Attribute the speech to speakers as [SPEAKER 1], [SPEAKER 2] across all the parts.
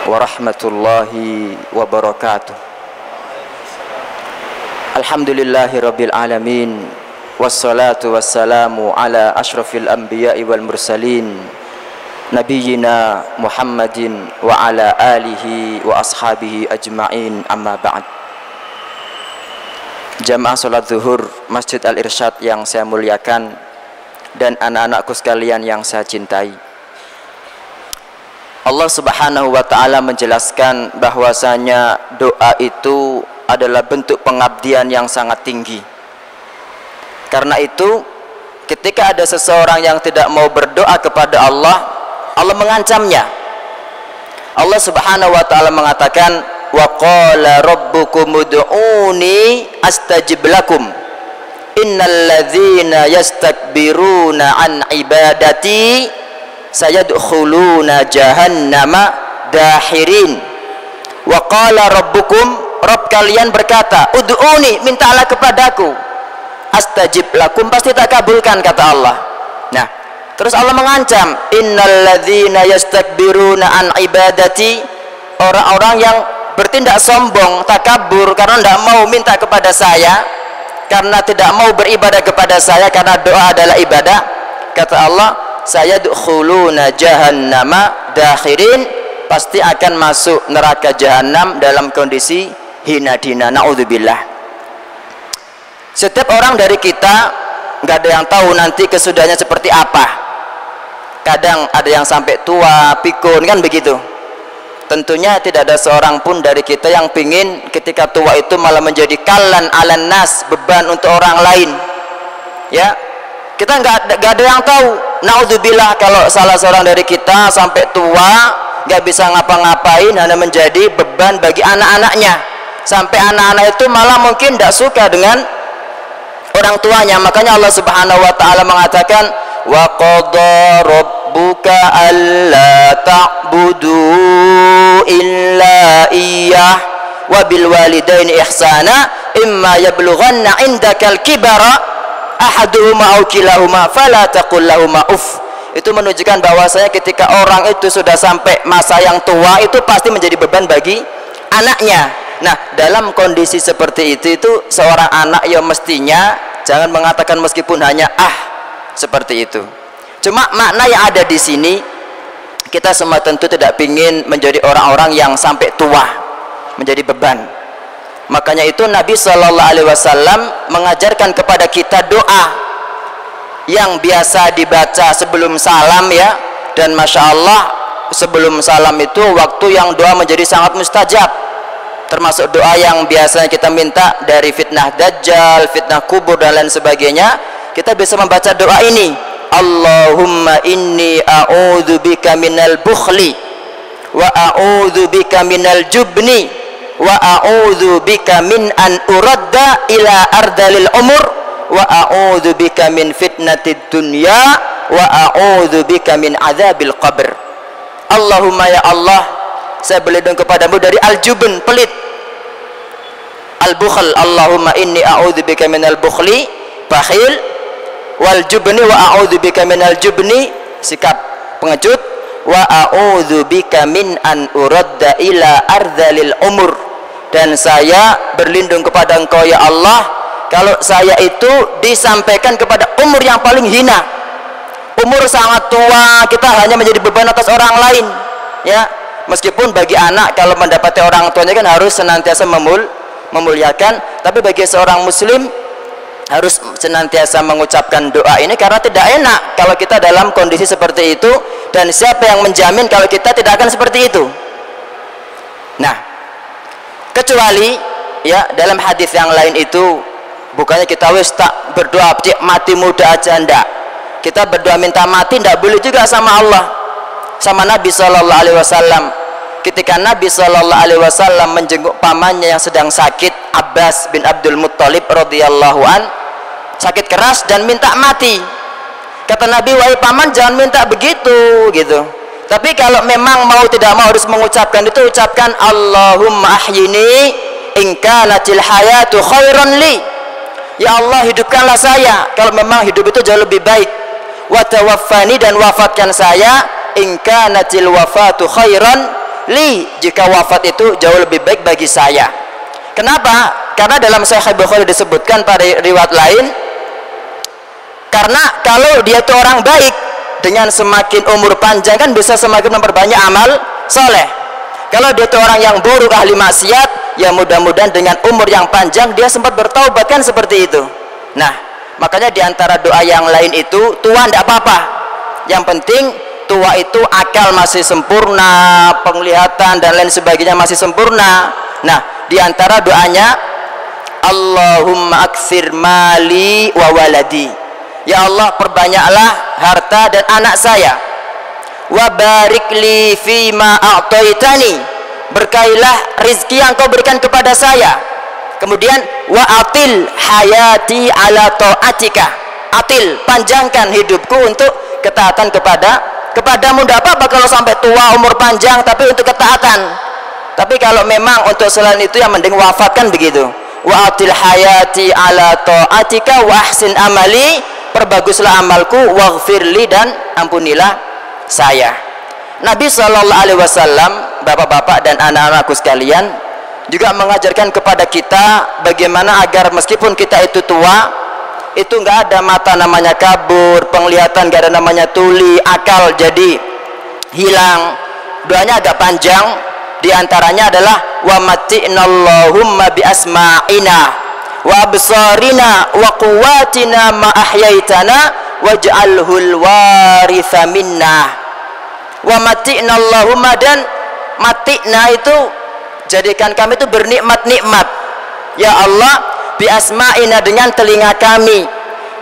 [SPEAKER 1] warahmatullahi wabarakatuh. Alhamdulillahi rabbil alamin, wassalatu wassalamu ala ashrafil anbiya'i wal mursalin, nabiyyina Muhammadin wa ala alihi wa ashabihi ajma'in, amma ba'd. Jamaah salat zuhur Masjid Al-Irsyad yang saya muliakan dan anak-anakku sekalian yang saya cintai, Allah Subhanahu wa ta'ala menjelaskan bahwasanya doa itu adalah bentuk pengabdian yang sangat tinggi. Karena itu ketika ada seseorang yang tidak mau berdoa kepada Allah, Allah mengancamnya. Allah Subhanahu wa ta'ala mengatakan, wa qala rabbukum ud'uni astajib lakum innal ladzina yastakbiruna an ibadati sayadkhuluna jahannama dahirin. Wa qala rabbukum, Rabb kalian berkata, ud'uni, mintalah kepadaku, astajib lakum, pasti tak kabulkan, kata Allah. Nah, terus Allah mengancam, innal ladzina yastakbiruna an ibadati, orang-orang yang bertindak sombong, takabur karena tidak mau minta kepada saya, karena tidak mau beribadah kepada saya, karena doa adalah ibadah, kata Allah, sayadkhuluna jahannama dakhirin, pasti akan masuk neraka jahanam dalam kondisi hina dina, naudzubillah. Setiap orang dari kita nggak ada yang tahu nanti kesudahannya seperti apa. Kadang ada yang sampai tua pikun, kan begitu. Tentunya tidak ada seorang pun dari kita yang pingin ketika tua itu malah menjadi kallan alan nas, beban untuk orang lain, ya. Kita nggak ada yang tahu, naudzubillah, kalau salah seorang dari kita sampai tua nggak bisa ngapa-ngapain, hanya menjadi beban bagi anak-anaknya, sampai anak-anak itu malah mungkin tidak suka dengan orang tuanya. Makanya Allah Subhanahu wa ta'ala mengatakan, wa qadha rabbuka alla ta'budu illa iyyah wa bil walidaini ihsana imma yablughanna indakal kibara ahaduhuma aw kilahuma fala taqul lahuma uff. Itu menunjukkan bahwasanya ketika orang itu sudah sampai masa yang tua, itu pasti menjadi beban bagi anaknya. Nah, dalam kondisi seperti itu seorang anak ya mestinya jangan mengatakan meskipun hanya seperti itu. Cuma makna yang ada di sini, kita semua tentu tidak ingin menjadi orang-orang yang sampai tua menjadi beban. Makanya itu Nabi Shallallahu Alaihi Wasallam mengajarkan kepada kita doa yang biasa dibaca sebelum salam, ya. Dan masya Allah, sebelum salam itu waktu yang doa menjadi sangat mustajab. Termasuk doa yang biasanya kita minta dari fitnah dajjal, fitnah kubur dan lain sebagainya. Kita bisa membaca doa ini, Allahumma inni a'udzubika minal bukhli wa a'udzubika minal jubni wa a'udzu bika min an uradda ila ardalil umur wa a'udzu bika min fitnatid dunya wa a'udzu bika min adzabil qabr. Allahumma, ya Allah, saya berlindung kepadamu dari al-jubn, pelit, al-bukhl. Allahumma inni a'udzu bika minal bukhli, bakhil, wal jubni wa a'udzu bika minal jubni, sikap pengecut, wa a'udzu bika min an uradda ila ardalil umur, dan saya berlindung kepada Engkau, ya Allah, kalau saya itu disampaikan kepada umur yang paling hina, umur sangat tua, kita hanya menjadi beban atas orang lain, ya. Meskipun bagi anak kalau mendapati orang tuanya kan harus senantiasa memuliakan, tapi bagi seorang muslim harus senantiasa mengucapkan doa ini, karena tidak enak kalau kita dalam kondisi seperti itu, dan siapa yang menjamin kalau kita tidak akan seperti itu. Nah, kecuali, ya, dalam hadis yang lain itu bukannya kita wis tak berdoa cik mati muda aja, ndak. Kita berdoa minta mati ndak boleh juga sama Allah, sama Nabi Shallallahu Alaihi Wasallam. Ketika Nabi Shallallahu Alaihi Wasallam menjenguk pamannya yang sedang sakit, Abbas bin Abdul Muttalib radhiyallahu an, sakit keras dan minta mati. Kata Nabi, wahai paman, jangan minta begitu, gitu. Tapi kalau memang mau tidak mau harus mengucapkan itu, ucapkan Allahumma ahyini in kanatil hayatu khairan li. Ya Allah, hidupkanlah saya kalau memang hidup itu jauh lebih baik. Wa tawaffani, dan wafatkan saya in kanatil wafatu khairan li, jika wafat itu jauh lebih baik bagi saya. Kenapa? Karena dalam Sahih Bukhari disebutkan pada riwayat lain, karena kalau dia itu orang baik, dengan semakin umur panjang kan bisa semakin memperbanyak amal soleh. Kalau dia itu orang yang buruk, ahli maksiat, ya mudah-mudahan dengan umur yang panjang dia sempat bertaubat, kan seperti itu. Nah, makanya diantara doa yang lain itu, tua tidak apa-apa, yang penting tua itu akal masih sempurna, penglihatan dan lain sebagainya masih sempurna. Nah, diantara doanya, Allahumma aktsir mali wa waladi, ya Allah perbanyaklah harta dan anak saya. Wa barik li fima a'taitani, berkailah rizki yang kau berikan kepada saya. Kemudian wa atil hayati ala ta'atika, atil, panjangkan hidupku untuk ketaatan kepadamu. Tidak apa-apa kalau sampai tua umur panjang tapi untuk ketaatan. Tapi kalau memang untuk selain itu yang mending wafat, kan begitu. Wa atil hayati ala ta'atika wa ahsin amali, perbaguslah amalku, waghfirli, dan ampunilah saya. Nabi SAW, bapak-bapak dan anak-anakku sekalian, juga mengajarkan kepada kita bagaimana agar meskipun kita itu tua, itu nggak ada mata namanya kabur, penglihatan nggak ada namanya tuli, akal jadi hilang. Doanya agak panjang, diantaranya adalah wa mati'nallahumma bi asma'ina wa absarina wa quwwatina ma ahyaitana waj'alhul waritha minna. Wa mati'nallahumma, dan mati'na itu jadikan kami itu bernikmat-nikmat, ya Allah, bi asma'ina, dengan telinga kami,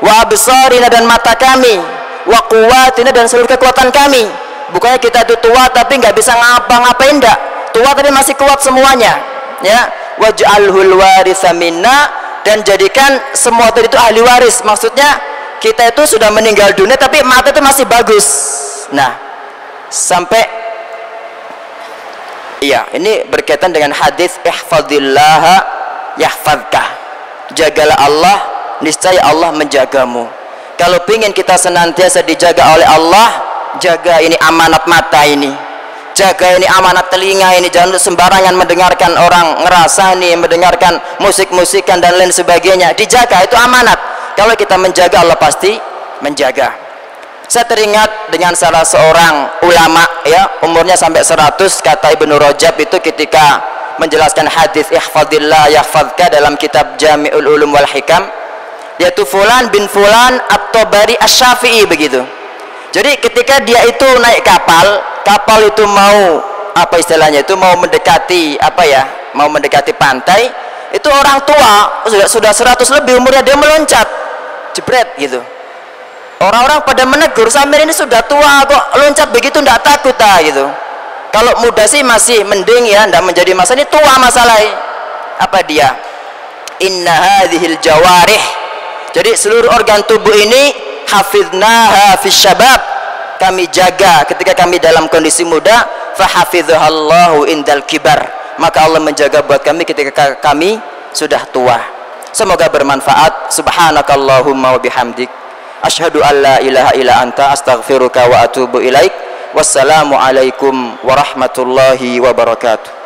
[SPEAKER 1] wa absarina, dan mata kami, wa quwwatina, dan seluruh kekuatan kami. Bukannya kita itu tua tapi nggak bisa ngapa-ngapain, enggak, tua tapi masih kuat semuanya, ya. Waj'alhul waritha minna, dan jadikan semua itu ahli waris. Maksudnya kita itu sudah meninggal dunia tapi mata itu masih bagus. Nah, sampai iya, ini berkaitan dengan hadis ihfazillaha yahfazka, jagalah Allah, niscaya Allah menjagamu. Kalau ingin kita senantiasa dijaga oleh Allah, jaga ini amanat mata ini, jaga ini amanat telinga ini, jangan sembarangan mendengarkan orang ngerasani, mendengarkan musik-musikan dan lain sebagainya. Dijaga, itu amanat. Kalau kita menjaga, Allah pasti menjaga. Saya teringat dengan salah seorang ulama, ya, umurnya sampai 100, kata Ibnu Rajab itu ketika menjelaskan hadis ihfadillah yahfazka dalam kitab Jami'ul Ulum wal Hikam, yaitu Fulan bin Fulan At-Tabari Asy-Syafi'i, begitu. Jadi ketika dia itu naik kapal itu mau apa istilahnya itu, mau mendekati apa ya, mau mendekati pantai, itu orang tua sudah 100 lebih umurnya, dia meloncat jebret gitu. Orang-orang pada menegur, Samir ini sudah tua kok loncat begitu, tidak takut gitu. Kalau muda sih masih mending, ya, tidak menjadi masalah. Ini tua masalahnya. Apa dia? Inna hadhil jawarih, jadi seluruh organ tubuh ini hafidnaha fis syabab, kami jaga ketika kami dalam kondisi muda, fahafidhahallahu indal kibar, maka Allah menjaga buat kami ketika kami sudah tua. Semoga bermanfaat. Subhanakallahumma wa bihamdik, asyhadu an la ilaha illa anta, astaghfiruka wa atubu ilaik. Wassalamu alaikum warahmatullahi wabarakatuh.